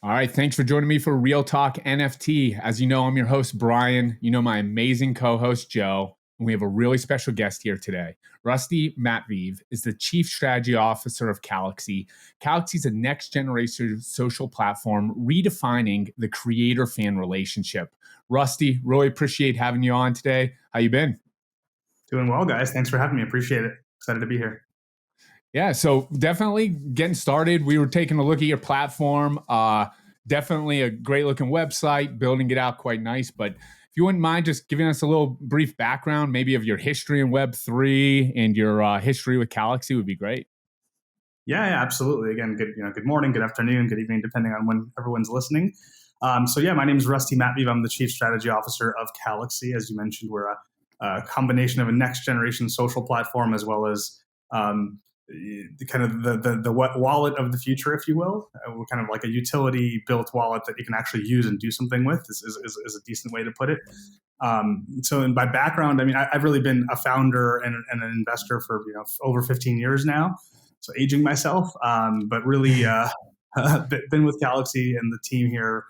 All right. Thanks for joining me for Real Talk NFT. As you know, I'm your host, Brian. You know my amazing co-host, Joe. And we have a really special guest here today. Rusty Matveev is the Chief Strategy Officer of Calaxy. Calaxy is a next-generation social platform redefining the creator-fan relationship. Rusty, really appreciate having you on today. How you been? Doing well, guys. Thanks for having me. Appreciate it. Excited to be here. Yeah, so definitely getting started. We were taking a look at your platform. Definitely a great looking website, building it out quite nice. But if you wouldn't mind just giving us a little brief background, maybe of your history in Web3 and your history with Calaxy would be great. Yeah, absolutely. Again, good morning, good afternoon, good evening, depending on when everyone's listening. My name is Rusty Matveev. I'm the Chief Strategy Officer of Calaxy. As you mentioned, we're a combination of a next generation social platform as well as the wallet of the future, if you will. We're kind of like a utility built wallet that you can actually use and do something with is a decent way to put it. So in my background, I mean, I've really been a founder and an investor for over 15 years now. So aging myself, but really been with Calaxy and the team here,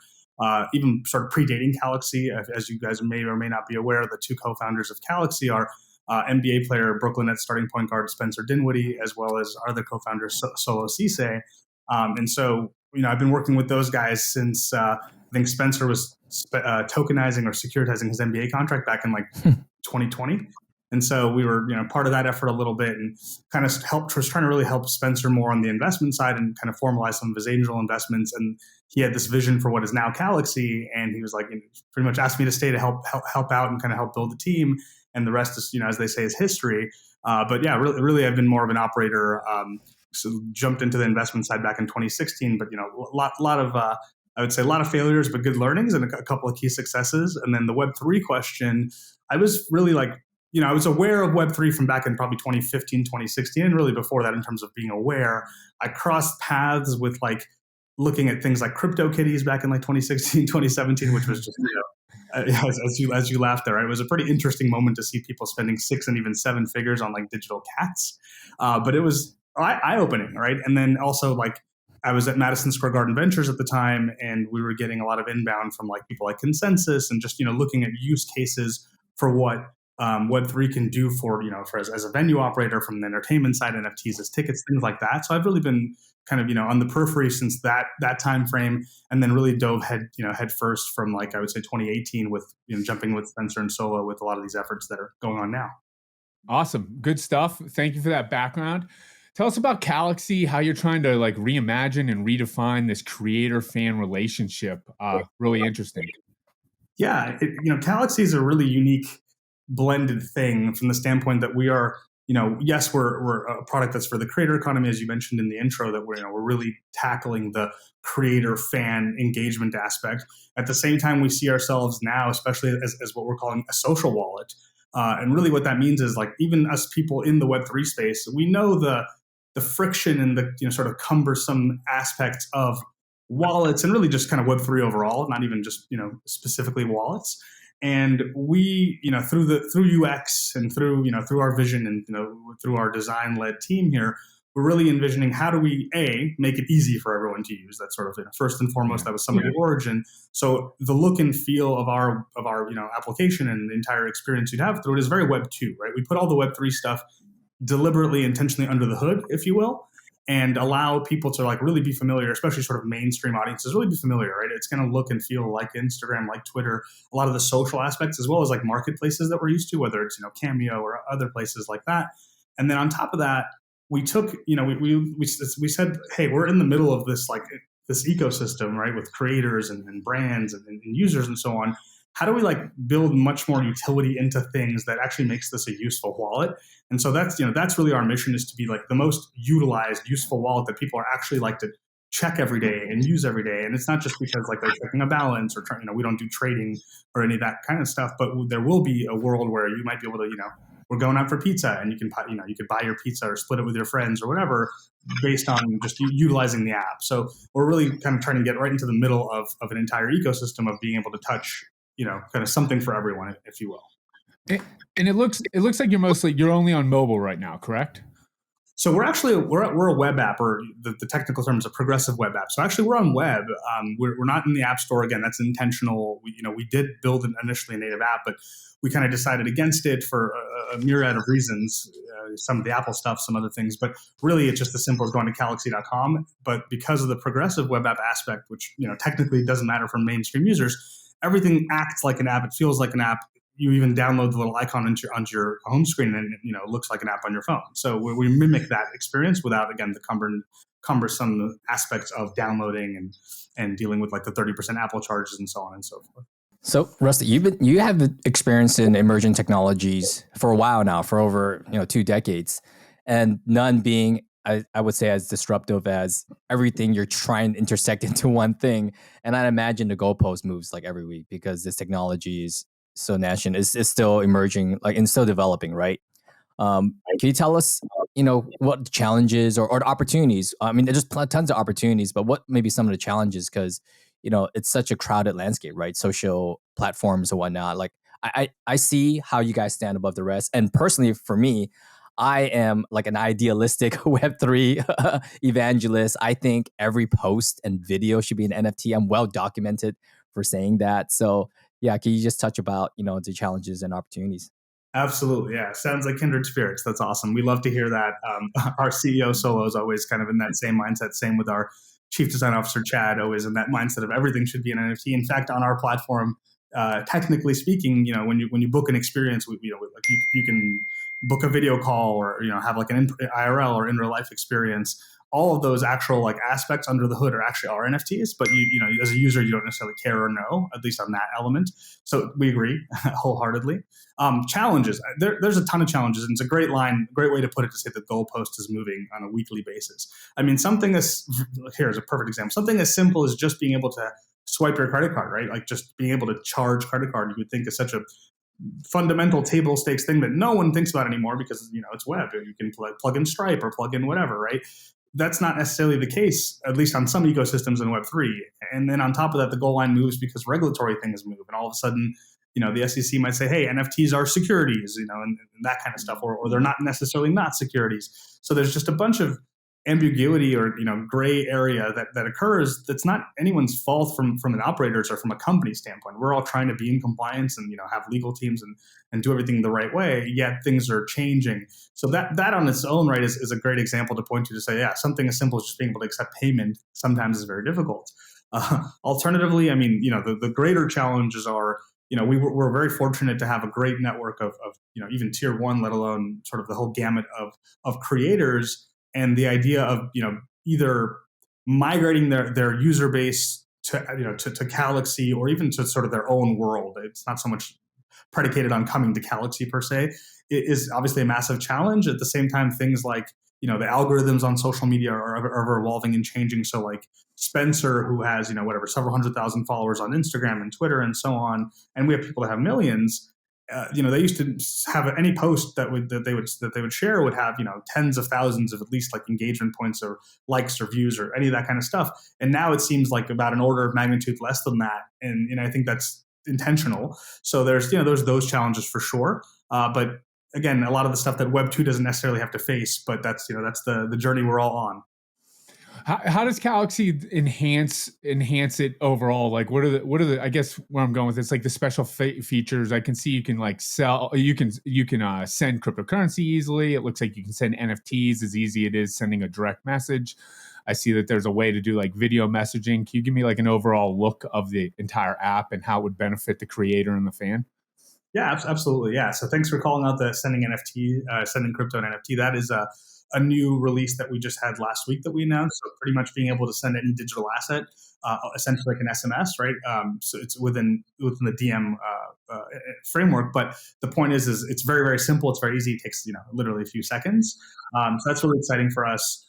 even sort of predating Calaxy. As you guys may or may not be aware, the two co-founders of Calaxy are NBA player, Brooklyn Nets starting point guard Spencer Dinwiddie, as well as our other co-founder Solo Ceesay. And so, I've been working with those guys since I think Spencer was tokenizing or securitizing his NBA contract back in 2020. And so we were, part of that effort a little bit and kind of was trying to really help Spencer more on the investment side and kind of formalize some of his angel investments. And he had this vision for what is now Calaxy. And he was like, pretty much asked me to stay to help out and kind of help build the team. And the rest is, as they say, is history. But yeah, really, I've been more of an operator. So jumped into the investment side back in 2016. But, I would say a lot of failures, but good learnings and a couple of key successes. And then the Web3 question, I was really I was aware of Web3 from back in probably 2015, 2016, and really before that in terms of being aware. I crossed paths with looking at things like CryptoKitties back in 2016, 2017, which was just, as you laughed there, right? It was a pretty interesting moment to see people spending 6 and even 7 figures on digital cats. But it was eye-opening, right? And then also I was at Madison Square Garden Ventures at the time, and we were getting a lot of inbound from people like Consensus and just, looking at use cases for what Web3 can do for as a venue operator from the entertainment side, NFTs as tickets, things like that. So I've really been kind of on the periphery since that time frame, and then really dove head first from I would say 2018 with jumping with Spencer and Solo with a lot of these efforts that are going on now. Awesome, good stuff. Thank you for that background. Tell us about Calaxy, how you're trying to reimagine and redefine this creator-fan relationship. Really interesting. Yeah, Calaxy is a really unique blended thing from the standpoint that we are, yes, we're a product that's for the creator economy, as you mentioned in the intro, that we're really tackling the creator fan engagement aspect. At the same time, we see ourselves now, especially as what we're calling a social wallet. And really what that means is even us people in the Web3 space, we know the friction and the sort of cumbersome aspects of wallets and really just kind of Web3 overall, not even just specifically wallets. And we, through UX and through our vision and through our design-led team here, we're really envisioning how do we make it easy for everyone to use. That's sort of first and foremost. That was some of the origin. So the look and feel of our application and the entire experience you'd have through it is very Web 2, right? We put all the Web3 stuff deliberately, intentionally under the hood, if you will, and allow people to really be familiar, especially sort of mainstream audiences, really be familiar, right? It's going to look and feel like Instagram, like Twitter, a lot of the social aspects, as well as marketplaces that we're used to, whether it's, Cameo or other places like that. And then on top of that, we took, we said, hey, we're in the middle of this, this ecosystem, right? With creators and brands and users and so on. How do we build much more utility into things that actually makes this a useful wallet? And so that's really our mission, is to be the most utilized, useful wallet that people are actually to check every day and use every day. And it's not just because they're checking a balance or we don't do trading or any of that kind of stuff, but there will be a world where you might be able to, we're going out for pizza and you can, you could buy your pizza or split it with your friends or whatever based on just utilizing the app. So we're really kind of trying to get right into the middle of an entire ecosystem of being able to touch kind of something for everyone, if you will. And it looks like you're only on mobile right now, correct? So we're a web app, or the technical term is a progressive web app. So actually, we're on web. We're not in the App Store. Again, that's intentional. We did build initially a native app, but we kind of decided against it for a myriad of reasons. Some of the Apple stuff, some other things, but really it's just as simple as going to Calaxy.com. But because of the progressive web app aspect, which technically doesn't matter for mainstream users, everything acts like an app. It feels like an app. You even download the little icon onto your home screen, and it looks like an app on your phone. So we mimic that experience without, again, the cumbersome aspects of downloading and dealing with like the 30% Apple charges and so on and so forth. So Rusty, you have experience in emerging technologies for a while now, for over 2 decades, and none being I would say as disruptive as everything you're trying to intersect into one thing. And I imagine the goalpost moves like every week because this technology is so nascent, is still emerging, like, and still developing, right? Can you tell us, what the challenges or the opportunities? I mean, there's just tons of opportunities, but what maybe some of the challenges? Because it's such a crowded landscape, right? Social platforms and whatnot. Like, I see how you guys stand above the rest, and personally, for me, I am like an idealistic Web3 evangelist. I think every post and video should be an NFT. I'm well documented for saying that. So, yeah, can you just touch about the challenges and opportunities? Absolutely. Yeah. Sounds like kindred spirits. That's awesome. We love to hear that. Our CEO Solo is always kind of in that same mindset. Same with our chief design officer, Chad, always in that mindset of everything should be an NFT. In fact, on our platform, technically speaking, when you book an experience, you can book a video call, or have like an IRL or in real life experience. All of those actual like aspects under the hood are actually our NFTs, but you as a user, you don't necessarily care or know, at least on that element. So we agree wholeheartedly. Challenges. There's a ton of challenges, and it's a great way to put it, to say the goalpost is moving on a weekly basis. I mean, here's a perfect example. Something as simple as just being able to swipe your credit card, right? Like just being able to charge credit card, you would think is such a fundamental table stakes thing that no one thinks about anymore because it's web. You can plug in Stripe or plug in whatever, right? That's not necessarily the case, at least on some ecosystems in Web3. And then on top of that, the goal line moves because regulatory things move, and all of a sudden, the SEC might say, hey, NFTs are securities, and that kind of stuff, or they're not necessarily not securities. So there's just a bunch of ambiguity or gray area that occurs that's not anyone's fault from an operator's or from a company standpoint. We're all trying to be in compliance and have legal teams and do everything the right way, yet things are changing. So that on its own right is a great example to point to say, yeah, something as simple as just being able to accept payment sometimes is very difficult. Alternatively, I mean, the greater challenges are, we're very fortunate to have a great network of even tier one, let alone sort of the whole gamut of creators. And the idea of either migrating their user base to Calaxy, or even to sort of their own world. It's not so much predicated on coming to Calaxy per se. It is obviously a massive challenge. At the same time, things like the algorithms on social media are ever evolving and changing. So like Spencer, who has several 100,000 followers on Instagram and Twitter and so on, and we have people that have millions. They used to have any post that they would share would have tens of thousands of at least like engagement points or likes or views or any of that kind of stuff. And now it seems like about an order of magnitude less than that. And I think that's intentional. So there's those challenges for sure. But again, a lot of the stuff that Web 2 doesn't necessarily have to face. But that's the journey we're all on. How does Calaxy enhance it overall? Like, what are the I guess where I'm going with this, like the special features. I can see you can like sell, you can send cryptocurrency easily. It looks like you can send NFTs as easy it is sending a direct message. I see that there's a way to do like video messaging. Can you give me like an overall look of the entire app and how it would benefit the creator and the fan? Yeah, absolutely. Yeah. So thanks for calling out the sending crypto and NFT. That is a new release that we just had last week that we announced. So pretty much being able to send any digital asset, essentially like an SMS, right? So it's within the DM framework. But the point is it's very, very simple. It's very easy. It takes literally a few seconds. So that's really exciting for us.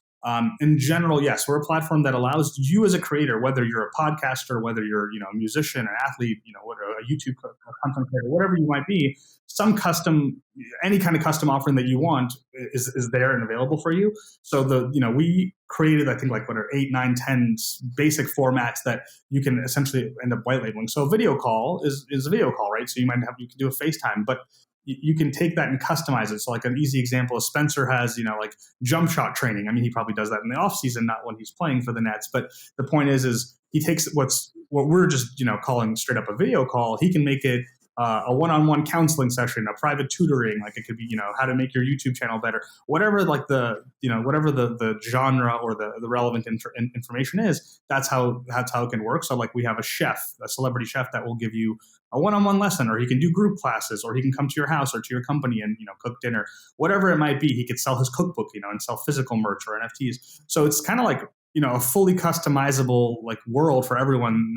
In general, yes, we're a platform that allows you as a creator, whether you're a podcaster, whether you're a musician, an athlete, a YouTube content creator, whatever you might be, any kind of custom offering that you want is there and available for you. So we created, I think, like 8, 9, 10 basic formats that you can essentially end up white labeling. So a video call is a video call, right? So you can do a FaceTime, but you can take that and customize it. So like an easy example is Spencer has, like jump shot training. I mean, he probably does that in the off season, not when he's playing for the Nets. But the point is he takes what we're just, calling straight up a video call. He can make it a one-on-one counseling session, a private tutoring. Like it could be, how to make your YouTube channel better, whatever like whatever the genre or the relevant information is. That's how it can work. So like we have a celebrity chef that will give you a one-on-one lesson, or he can do group classes, or he can come to your house or to your company and, cook dinner, whatever it might be. He could sell his cookbook, and sell physical merch or NFTs. So it's kind of like, a fully customizable like world for everyone,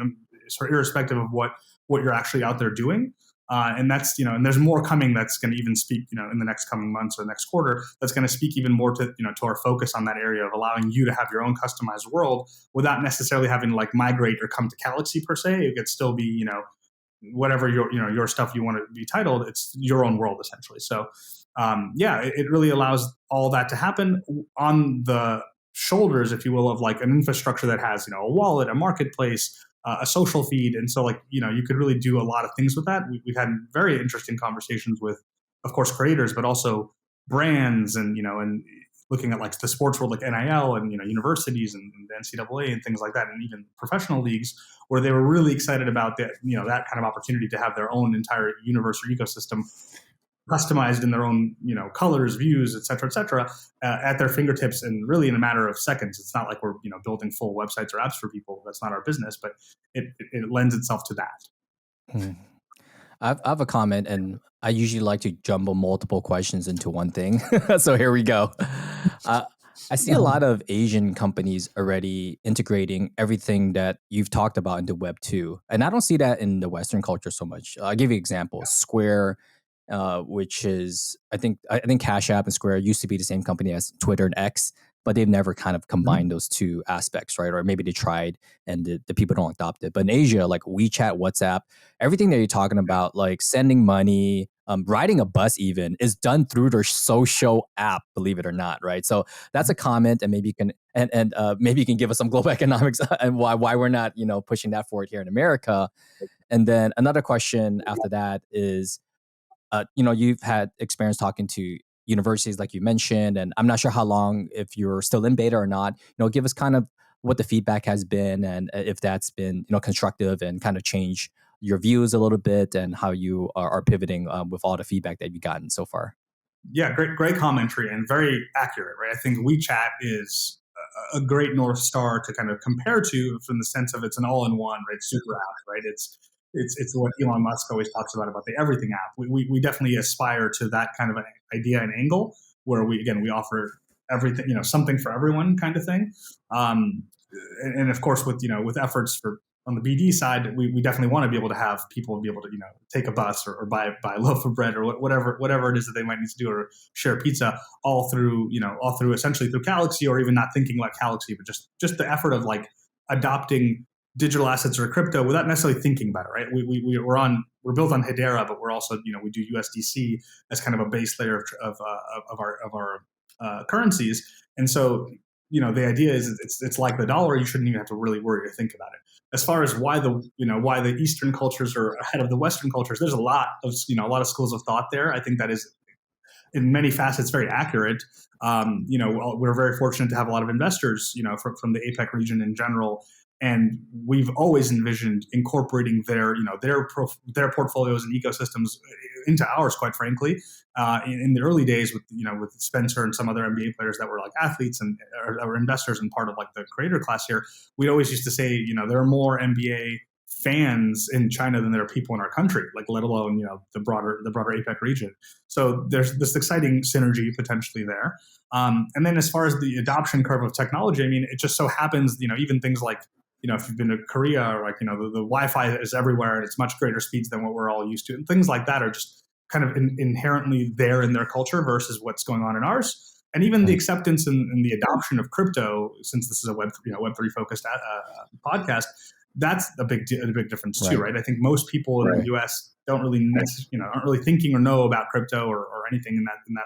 sort of irrespective of what you're actually out there doing. And that's, and there's more coming that's going to even speak, in the next coming months or next quarter, that's going to speak even more to, to our focus on that area of allowing you to have your own customized world without necessarily having to like migrate or come to Calaxy per se. It could still be, whatever your stuff you want to be titled, it's your own world essentially. So, it really allows all that to happen on the shoulders, if you will, of like an infrastructure that has, a wallet, a marketplace, a social feed. And so like, you could really do a lot of things with that. We've had very interesting conversations with, of course, creators, but also brands and, and looking at like the sports world, like NIL and, universities and the NCAA and things like that. And even professional leagues where they were really excited about that, that kind of opportunity to have their own entire universe or ecosystem customized in their own, colors, views, et cetera, at their fingertips, and really in a matter of seconds. It's not like we're, building full websites or apps for people. That's not our business, but it lends itself to that. I have a comment, and I usually like to jumble multiple questions into one thing. So here we go. I see a lot of Asian companies already integrating everything that you've talked about into Web 2. And I don't see that in the Western culture so much. I'll give you examples. Square, which is, I think Cash App and Square used to be the same company as Twitter and X, but they've never kind of combined those two aspects, right? Or maybe they tried and the people don't adopt it. But in Asia, like WeChat, WhatsApp, everything that you're talking about, like sending money, riding a bus even, is done through their social app, believe it or not, right? So that's a comment, and maybe you can and maybe you can give us some global economics and why we're not, pushing that forward here in America. And then another question after that is, you've had experience talking to universities like you mentioned, and I'm not sure how long, if you're still in beta or not, give us kind of what the feedback has been, and if that's been, constructive and kind of change your views a little bit, and how you are pivoting with all the feedback that you've gotten so far. Yeah, great commentary and very accurate, right? I think WeChat is a great North Star to kind of compare to, from the sense of it's an all-in-one, right? Super app, right? It's what Elon Musk always talks about the everything app. We definitely aspire to that kind of an idea and angle where we offer everything, something for everyone kind of thing. And of course, with efforts on the BD side, we definitely want to be able to have people be able to, take a bus or buy a loaf of bread or whatever it is that they might need to do, or share pizza, all through essentially through Calaxy, or even not thinking like Calaxy, but just the effort of like adopting digital assets or crypto without necessarily thinking about it, right? We're built on Hedera, but we're also, we do USDC as kind of a base layer of our currencies. And so, the idea is it's like the dollar. You shouldn't even have to really worry or think about it. As far as why the Eastern cultures are ahead of the Western cultures, there's a lot of schools of thought there. I think that is, in many facets, very accurate. We're very fortunate to have a lot of investors, from the APEC region in general. And we've always envisioned incorporating their portfolios and ecosystems into ours, quite frankly. In the early days with Spencer and some other NBA players that were like athletes and or investors and part of like the creator class here, we always used to say, there are more NBA fans in China than there are people in our country, like let alone, the broader APEC region. So there's this exciting synergy potentially there. And then as far as the adoption curve of technology, I mean, it just so happens, even things like, if you've been to Korea, or like, the Wi-Fi is everywhere and it's much greater speeds than what we're all used to. And things like that are just kind of inherently there in their culture versus what's going on in ours. And even the acceptance and the adoption of crypto, since this is a Web3 focused podcast, that's a big difference too, right? I think most people in the U.S. don't really aren't really thinking or know about crypto or anything in that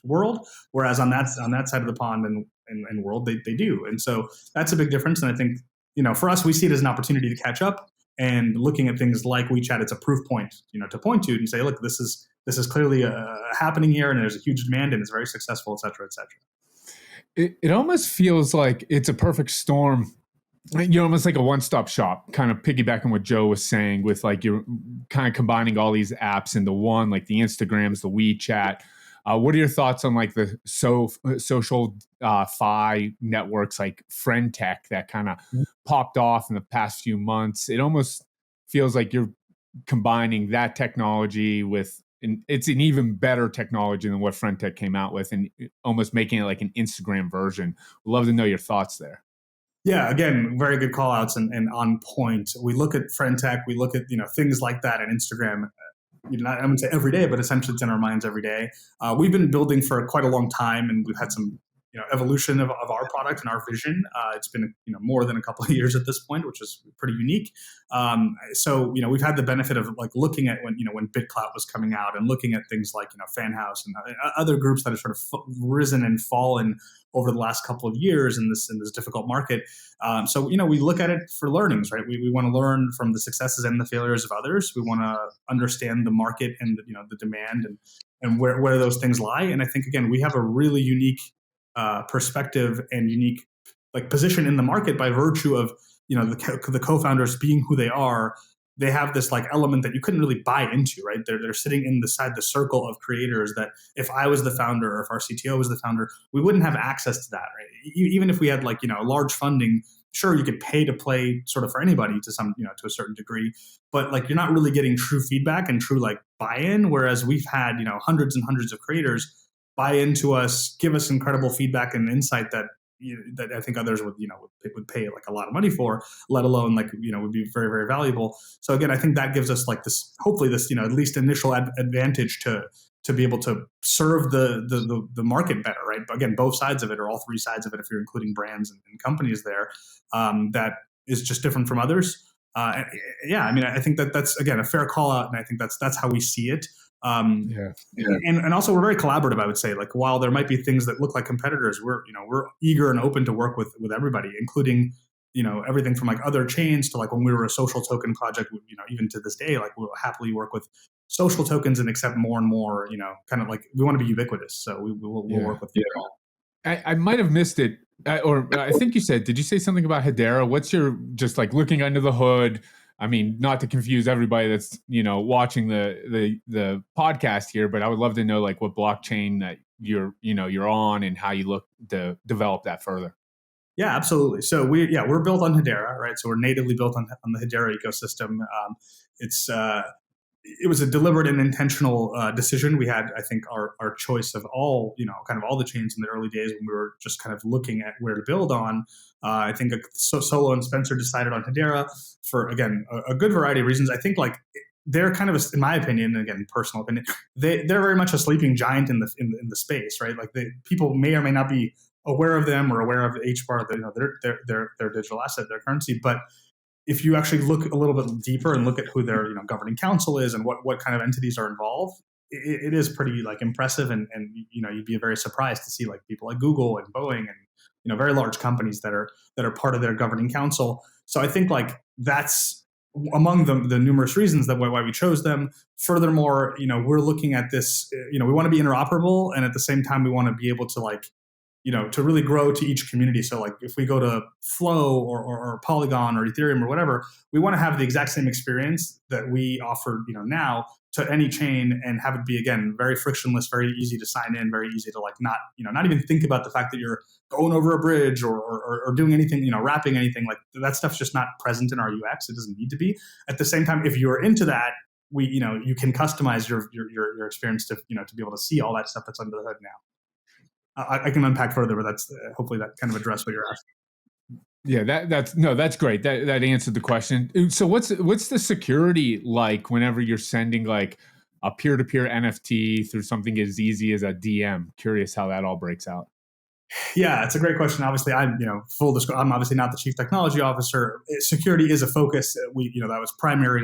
world, whereas on that side of the pond and world they do. And so that's a big difference. And I think, for us, we see it as an opportunity to catch up, and looking at things like WeChat, it's a proof point, to point to and say, look, this is this is clearly happening here, and there's a huge demand, and it's very successful, et cetera, et cetera. It almost feels like it's a perfect storm. You're almost like a one-stop shop, kind of piggybacking what Joe was saying with like you're kind of combining all these apps into one, like the Instagrams, the WeChat. What are your thoughts on like the social fi networks like Friend Tech that kind of popped off in the past few months? It almost feels like you're combining that technology with, and it's an even better technology than what Friend Tech came out with, and almost making it like an Instagram version. We'd love to know your thoughts there. Yeah, again, very good call outs and on point. We look at Friend Tech, we look at things like that and Instagram. I wouldn't say every day, but essentially it's in our minds every day. We've been building for quite a long time, and we've had some evolution of our product and our vision. It's been more than a couple of years at this point, which is pretty unique. So we've had the benefit of like looking at when BitClout was coming out, and looking at things like FanHouse and other groups that have sort of risen and fallen over the last couple of years in this difficult market. So we look at it for learnings, right? We want to learn from the successes and the failures of others. We want to understand the market and the demand and where those things lie. And I think again we have a really unique perspective and unique like position in the market by virtue of the co-founders being who they are. They have this like element that you couldn't really buy into, right? They're sitting inside the circle of creators that if I was the founder or if our CTO was the founder, we wouldn't have access to that, right? Even if we had like large funding, sure, you could pay to play sort of for anybody to some to a certain degree, but like you're not really getting true feedback and true like buy-in. Whereas we've had hundreds and hundreds of creators buy into us, give us incredible feedback and insight that that I think others would would pay like a lot of money for, let alone like would be very, very valuable. So again, I think that gives us like this, hopefully this at least initial advantage to be able to serve the market better, right? But again, both sides of it, or all three sides of it, if you're including brands and companies there, that is just different from others. Yeah, I mean, I think that's again a fair call out, and I think that's how we see it. And also we're very collaborative, I would say. Like while there might be things that look like competitors, we're eager and open to work with everybody, including everything from like other chains to like when we were a social token project, even to this day, like we'll happily work with social tokens and accept more and more, kind of like we want to be ubiquitous. So we'll work with all. I might have missed it, or I think you said, did you say something about Hedera? What's your, just like looking under the hood? I mean, not to confuse everybody that's watching the podcast here, but I would love to know like what blockchain that you're on and how you look to develop that further. Yeah, absolutely. So we're built on Hedera, right? So we're natively built on the Hedera ecosystem. It was a deliberate and intentional decision. We had, I think, our choice of all, kind of all the chains in the early days when we were just kind of looking at where to build on. I think Solo and Spencer decided on Hedera for, again, a good variety of reasons. I think like they're kind of, in my opinion, again, personal opinion, they're very much a sleeping giant in the space, right? Like people may or may not be aware of them or aware of HBAR, their digital asset, their currency, but if you actually look a little bit deeper and look at who their governing council is and what kind of entities are involved, it is pretty like impressive, and you'd be very surprised to see like people like Google and Boeing and very large companies that are part of their governing council. So I think like that's among the numerous reasons that why we chose them. Furthermore, we're looking at this, we want to be interoperable, and at the same time we want to be able to like to really grow to each community. So like if we go to Flow or Polygon or Ethereum or whatever, we want to have the exact same experience that we offer, now to any chain, and have it be, again, very frictionless, very easy to sign in, very easy to like not even think about the fact that you're going over a bridge or doing anything, wrapping anything. Like that stuff's just not present in our UX. It doesn't need to be. At the same time, if you're into that, you can customize your experience to to be able to see all that stuff that's under the hood now. I can unpack further, but that's hopefully that kind of addressed what you're asking. Yeah, that's great. That answered the question. So what's the security like whenever you're sending like a peer-to-peer NFT through something as easy as a DM? Curious how that all breaks out. Yeah, it's a great question. Obviously, I'm full disclosure, I'm obviously not the chief technology officer. Security is a focus. That was primary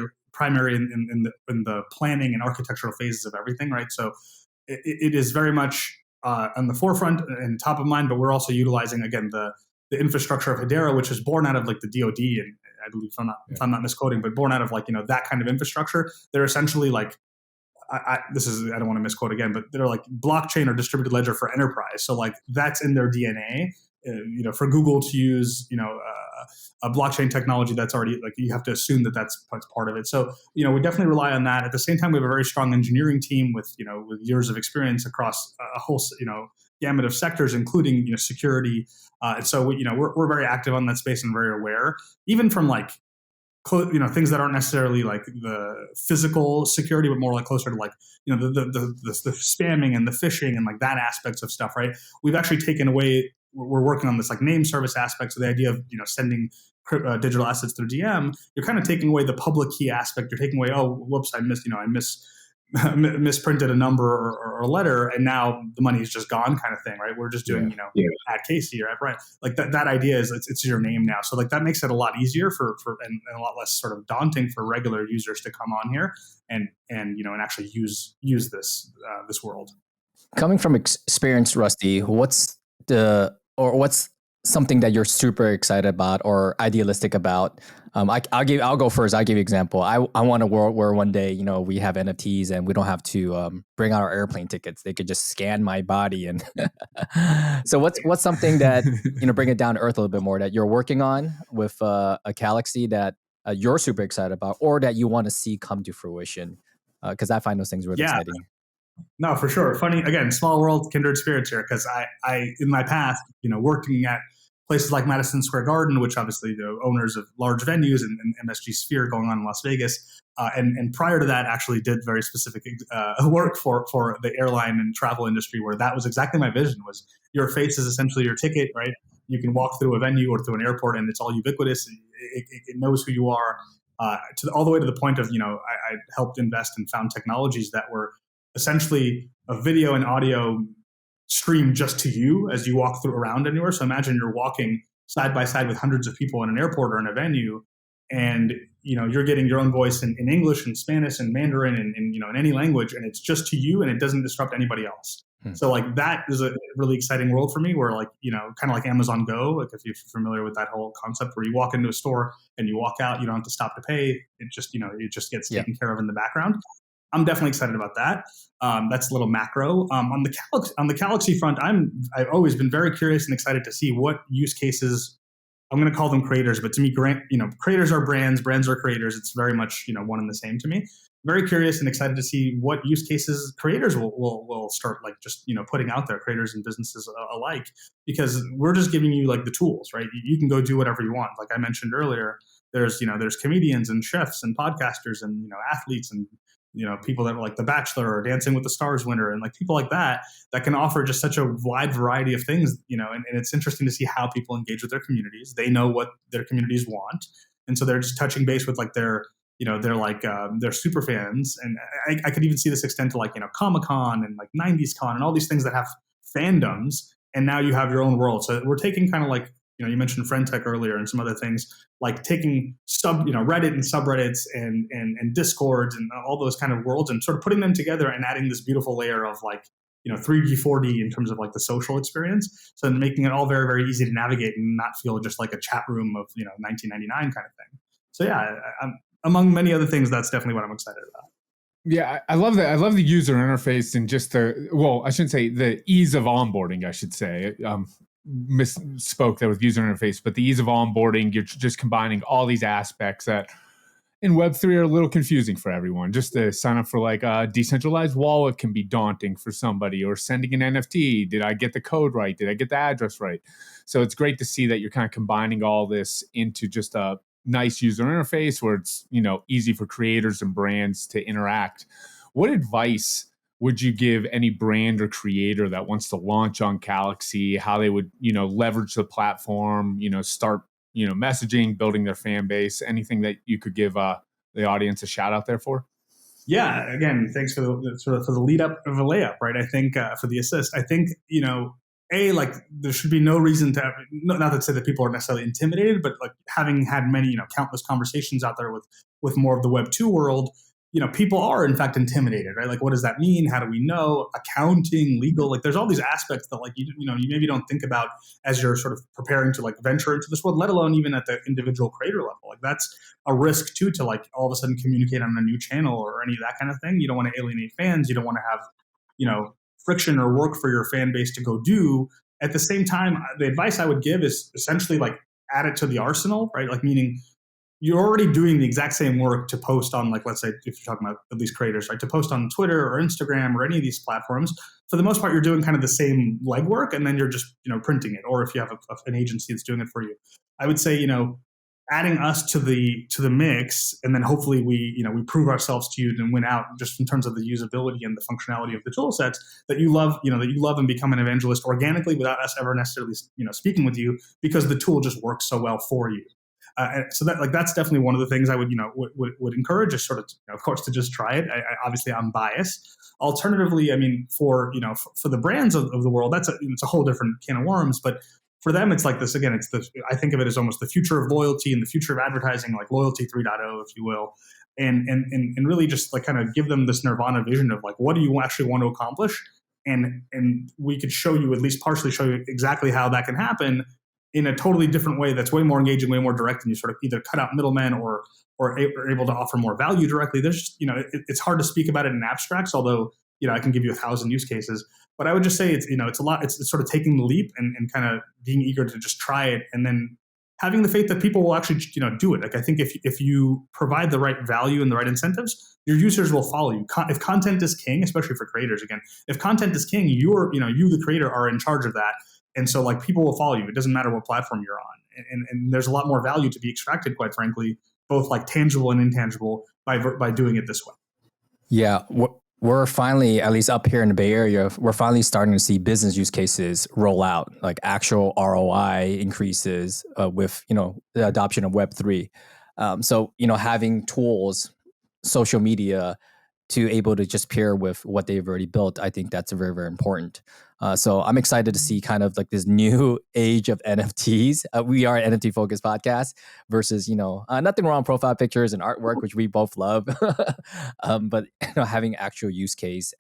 in the planning and architectural phases of everything, right? So it is very much on the forefront and top of mind, but we're also utilizing, again, the infrastructure of Hedera, which is born out of like the DoD, and I believe, if I'm not misquoting, but born out of like that kind of infrastructure. They're essentially like I don't want to misquote again, but they're like blockchain or distributed ledger for enterprise. So like that's in their DNA. For Google to use, a blockchain technology, that's already like, you have to assume that that's part of it. So, we definitely rely on that. At the same time, we have a very strong engineering team with years of experience across a whole, gamut of sectors, including, security. And so, we're very active on that space and very aware, even from like, things that aren't necessarily like the physical security, but more like closer to like, the spamming and the phishing and like that aspects of stuff, right? We've actually taken away, we're working on this like name service aspect. So the idea of, sending digital assets through DM, you're kind of taking away the public key aspect. You're taking away, oh, whoops, I misprinted a number or a letter, and now the money is just gone, kind of thing, right? We're just doing, at Casey or at Brian. Like that idea is it's your name now. So like that makes it a lot easier and a lot less sort of daunting for regular users to come on here and actually use this world. Coming from experience, Rusty, what's something that you're super excited about or idealistic about? I'll go first. I'll give you an example. I want a world where one day, we have NFTs and we don't have to bring out our airplane tickets. They could just scan my body. And so what's something that, bring it down to earth a little bit more, that you're working on with a Calaxy that you're super excited about, or that you want to see come to fruition? Because I find those things really exciting. No, for sure. Funny, again, small world, kindred spirits here, because I in my past, working at places like Madison Square Garden, which obviously the owners of large venues, and MSG Sphere going on in Las Vegas, and prior to that, actually did very specific work for the airline and travel industry, where that was exactly my vision. Was your face is essentially your ticket, right? You can walk through a venue or through an airport, and it's all ubiquitous. It knows who you are, all the way to the point of I helped invest and found technologies that were essentially a video and audio stream just to you as you walk through around anywhere. So imagine you're walking side by side with hundreds of people in an airport or in a venue, and you're getting your own voice in English and Spanish and Mandarin and in any language, and it's just to you and it doesn't disrupt anybody else. So like that is a really exciting world for me, where like, kind of like Amazon Go, like if you're familiar with that whole concept, where you walk into a store and you walk out, you don't have to stop to pay. It just, it just gets taken care of in the background. I'm definitely excited about that. That's a little macro. On the Calaxy front, I've always been very curious and excited to see what use cases. I'm going to call them creators, but to me, creators are brands are creators. It's very much one and the same to me. Very curious and excited to see what use cases creators will start like just putting out there, creators and businesses alike, because we're just giving you like the tools, right? You can go do whatever you want. Like I mentioned earlier, there's comedians and chefs and podcasters and athletes and people that are like The Bachelor or Dancing with the Stars winner, and like people like that can offer just such a wide variety of things, and it's interesting to see how people engage with their communities. They know what their communities want. And so they're just touching base with like their super fans. And I could even see this extend to like, Comic-Con and like 90s Con and all these things that have fandoms. And now you have your own world. So we're taking kind of like, you mentioned Friend Tech earlier and some other things, like taking Reddit and subreddits and Discords and all those kind of worlds and sort of putting them together and adding this beautiful layer of like, 3D, 4D in terms of like the social experience. So making it all very, very easy to navigate and not feel just like a chat room of, 1999 kind of thing. So yeah, among many other things, that's definitely what I'm excited about. Yeah, I love that. I love the user interface and just I shouldn't say the ease of onboarding, I should say. Misspoke that with user interface, but the ease of onboarding, you're just combining all these aspects that in Web3 are a little confusing for everyone. Just to sign up for like a decentralized wallet can be daunting for somebody, or sending an NFT. Did I get the code right? Did I get the address right? So it's great to see that you're kind of combining all this into just a nice user interface where it's, easy for creators and brands to interact. What advice would you give any brand or creator that wants to launch on Calaxy, how they would, leverage the platform, start, messaging, building their fan base, anything that you could give the audience a shout out there for? Yeah, again, thanks for the lead up of a layup, right? I think for the assist, I think, like there should be no reason to have, not to say that people are necessarily intimidated, but like having had many, countless conversations out there with more of the Web 2 world, people are in fact intimidated, right? Like, what does that mean? How do we know? Accounting, legal, like there's all these aspects that like, you maybe don't think about as you're sort of preparing to like venture into this world, let alone even at the individual creator level. Like that's a risk too, to like all of a sudden communicate on a new channel or any of that kind of thing. You don't want to alienate fans. You don't want to have, friction or work for your fan base to go do. At the same time, the advice I would give is essentially like add it to the arsenal, right? Like meaning, you're already doing the exact same work to post on, like, let's say, if you're talking about at least creators, right, to post on Twitter or Instagram or any of these platforms. For the most part, you're doing kind of the same legwork, and then you're just, printing it. Or if you have an agency that's doing it for you, I would say, adding us to the mix, and then hopefully we prove ourselves to you and win out just in terms of the usability and the functionality of the tool sets that you love, and become an evangelist organically without us ever necessarily, speaking with you, because the tool just works so well for you. So that's definitely one of the things I would would encourage, is sort of, of course, to just try it. Obviously I'm biased. Alternatively, I mean, for the brands of the world, it's a whole different can of worms. But for them, it's like this again. I think of it as almost the future of loyalty and the future of advertising, like loyalty 3.0, if you will, and really just like kind of give them this nirvana vision of like, what do you actually want to accomplish, and we could show you, at least partially show you exactly how that can happen in a totally different way that's way more engaging, way more direct, and you sort of either cut out middlemen or are able to offer more value directly. There's just, it's hard to speak about it in abstracts, although, I can give you 1,000 use cases. But I would just say it's a lot. It's sort of taking the leap and kind of being eager to just try it, and then having the faith that people will actually, do it. Like I think if you provide the right value and the right incentives, your users will follow you. If content is king, especially for creators, again, if content is king, you the creator are in charge of that. And so like people will follow you. It doesn't matter what platform you're on. And there's a lot more value to be extracted, quite frankly, both like tangible and intangible by doing it this way. Yeah. We're finally, at least up here in the Bay Area, we're finally starting to see business use cases roll out, like actual ROI increases with, the adoption of Web3. So, having tools, social media, to able to just pair with what they've already built, I think that's very, very important. So I'm excited to see kind of like this new age of NFTs. We are an NFT focused podcast versus, nothing wrong with profile pictures and artwork, which we both love. But having actual use case,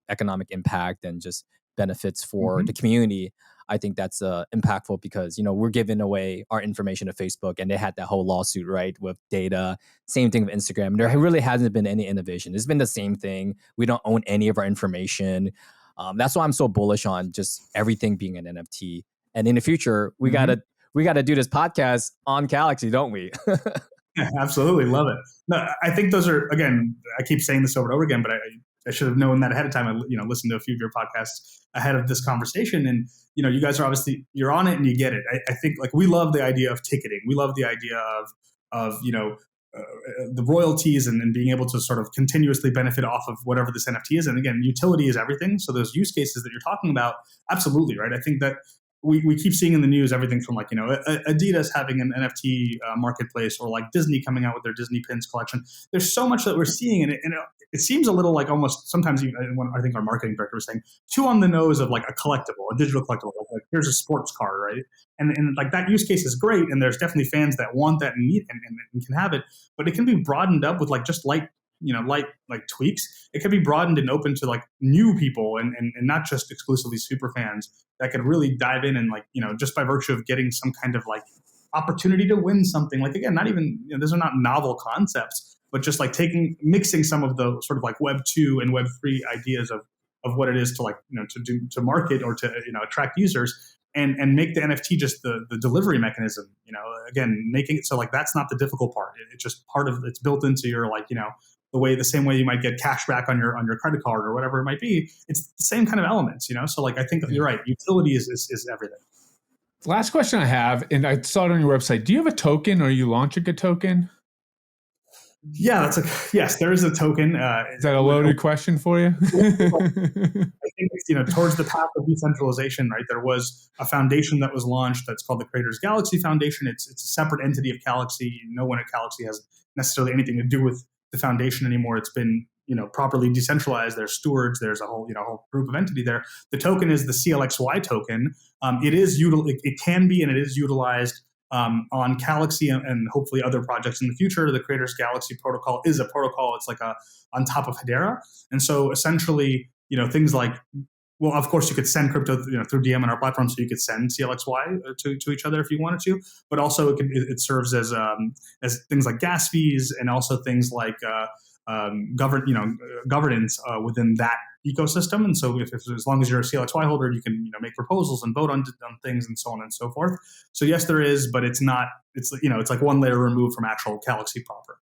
economic impact, and just benefits for the community, I think that's impactful because, we're giving away our information to Facebook, and they had that whole lawsuit, right, with data. Same thing with Instagram. There really hasn't been any innovation. It's been the same thing. We don't own any of our information. That's why I'm so bullish on just everything being an NFT. And in the future, we gotta do this podcast on Calaxy, don't we? Yeah, absolutely. Love it. No, I think those are, again, I keep saying this over and over again, but I should have known that ahead of time. I listened to a few of your podcasts ahead of this conversation, and you guys are obviously, you're on it and you get it. I think like we love the idea of ticketing. We love the idea of the royalties and being able to sort of continuously benefit off of whatever this NFT is. And again, utility is everything. So those use cases that you're talking about, absolutely right. I think that we keep seeing in the news everything from like, Adidas having an NFT marketplace, or like Disney coming out with their Disney Pins collection. There's so much that we're seeing, and it seems a little like almost sometimes even I think our marketing director was saying too on the nose of like a collectible, a digital collectible. Like here's a sports car, right? And like that use case is great, and there's definitely fans that want that and need and can have it, but it can be broadened up with like just light tweaks. It can be broadened and open to like new people and not just exclusively super fans that could really dive in and like, just by virtue of getting some kind of like opportunity to win something. Like, again, not even, those are not novel concepts, but just like mixing some of the sort of like Web 2 and Web 3 ideas of what it is to like, to market or to, attract users and make the NFT just the delivery mechanism, again, making it so like that's not the difficult part. It's just it's built into your like, the same way you might get cash back on your credit card or whatever it might be. It's the same kind of elements, So like, I think you're right. Utility is everything. Last question I have, and I saw it on your website. Do you have a token, or are you launching a token? Yeah, yes, there is a token. Is that a loaded question for you? I think towards the path of decentralization, right? There was a foundation that was launched that's called the Creators Galaxy Foundation. It's a separate entity of Calaxy. No one at Calaxy has necessarily anything to do with the foundation anymore. It's been properly decentralized. There's stewards. There's a whole whole group of entity there. The token is the CLXY token. It can be and it is utilized On Calaxy and hopefully other projects in the future, the Creators Galaxy protocol is a protocol. It's like on top of Hedera. And so essentially, things like, well, of course, you could send crypto, through DM on our platform, so you could send CLXY to each other if you wanted to. But also, it serves as things like gas fees and also things like governance within that ecosystem. And so, if as long as you're a CLXY holder, you can make proposals and vote on things and so on and so forth. So yes, there is, but it's not. It's like one layer removed from actual Calaxy proper.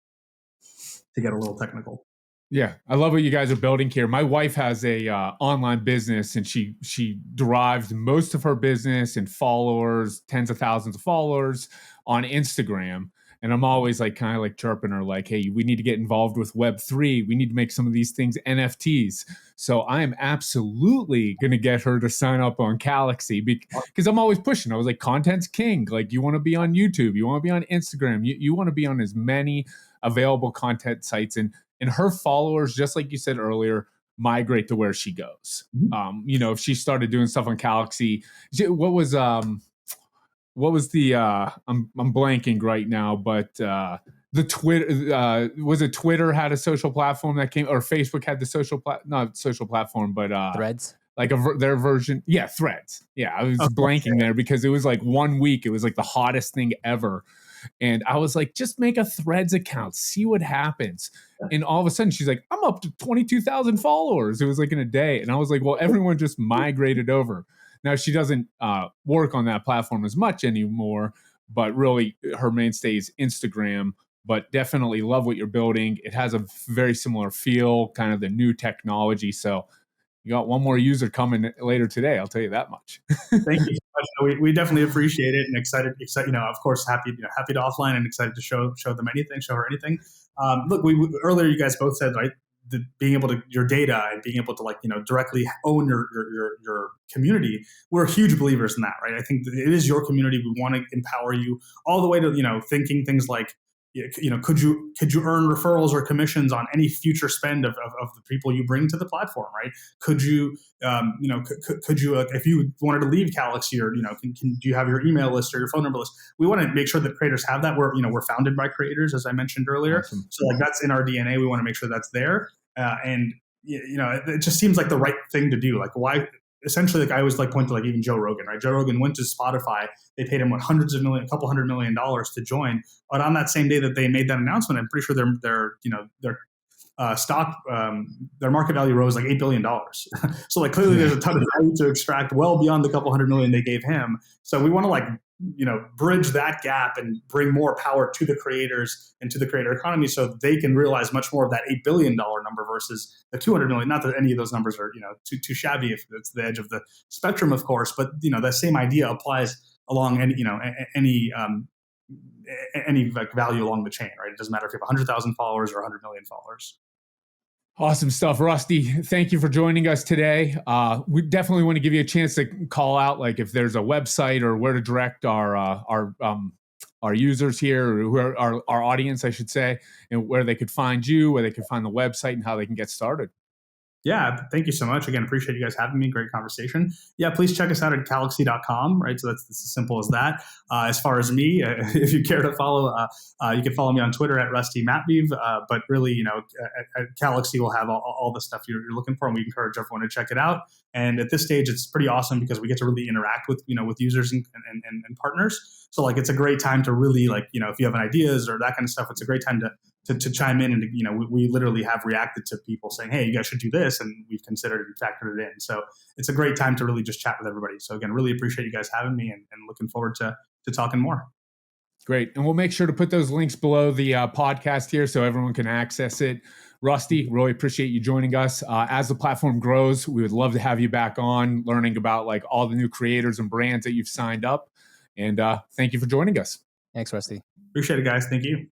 To get a little technical. Yeah, I love what you guys are building here. My wife has a online business, and she derives most of her business and followers, tens of thousands of followers, on Instagram. And I'm always kind of chirping her, like, hey, we need to get involved with Web3. We need to make some of these things NFTs. So I am absolutely going to get her to sign up on Calaxy, because I'm always pushing. I was like, content's king. Like, you want to be on YouTube, you want to be on Instagram, you want to be on as many available content sites, and her followers, just like you said earlier, migrate to where she goes. Mm-hmm. If she started doing stuff on Calaxy, what was the I'm blanking right now, but the Twitter was it Twitter had a social platform that came, or Facebook had the not social platform, but Threads. Like their version. Yeah, Threads. Yeah, I was blanking there because it was like 1 week. It was like the hottest thing ever. And I was like, just make a Threads account, see what happens. And all of a sudden she's like, I'm up to 22,000 followers. It was like in a day. And I was like, well, everyone just migrated over. Now she doesn't work on that platform as much anymore, but really her mainstay is Instagram. But definitely love what you're building. It has a very similar feel, kind of the new technology. So you got one more user coming later today. I'll tell you that much. Thank you so much. We definitely appreciate it, and excited. Of course, happy to offline and excited to show them anything, show her anything. Look, earlier you guys both said, right, being able to your data and being able to directly own your community. We're huge believers in that, right? I think it is your community. We want to empower you all the way to thinking things like, could you earn referrals or commissions on any future spend of the people you bring to the platform, right? Could you could you if you wanted to leave Calaxy, or do you have your email list or your phone number list? We want to make sure that creators have that. We're founded by creators, as I mentioned earlier. Awesome. So that's in our DNA. We want to make sure that's there, and it just seems like the right thing to do. Like, why? Essentially, I always point to even Joe Rogan, right? Joe Rogan went to Spotify. They paid him a couple $100 million to join. But on that same day that they made that announcement, I'm pretty sure their stock, their market value rose like $8 billion. So clearly there's a ton of value to extract well beyond the couple $100 million they gave him. So we want to bridge that gap and bring more power to the creators and to the creator economy, so they can realize much more of that $8 billion number versus the 200 million. Not that any of those numbers are too shabby if it's the edge of the spectrum, of course, but that same idea applies along any value along the chain, right? It doesn't matter if you have 100,000 followers or 100 million followers. Awesome stuff, Rusty. Thank you for joining us today. We definitely want to give you a chance to call out, if there's a website or where to direct our users here, or who are our audience, I should say, and where they could find you, where they could find the website, and how they can get started. Yeah, thank you so much. Again, appreciate you guys having me. Great conversation. Yeah, please check us out at Calaxy.com, right? So that's as simple as that. As far as me, if you care to follow, you can follow me on Twitter at Rusty Matveev. But really, at Calaxy, we'll have all the stuff you're looking for, and we encourage everyone to check it out. And at this stage, it's pretty awesome because we get to really interact with users and partners. So it's a great time to really if you have ideas or that kind of stuff, it's a great time to chime in, and we literally have reacted to people saying, hey, you guys should do this, and we've considered and factored it in. So it's a great time to really just chat with everybody. So again, really appreciate you guys having me, and looking forward to talking more. Great. And we'll make sure to put those links below the podcast here so everyone can access it. Rusty, really appreciate you joining us. As the platform grows, we would love to have you back on, learning about all the new creators and brands that you've signed up. And thank you for joining us. Thanks, Rusty. Appreciate it, guys. Thank you.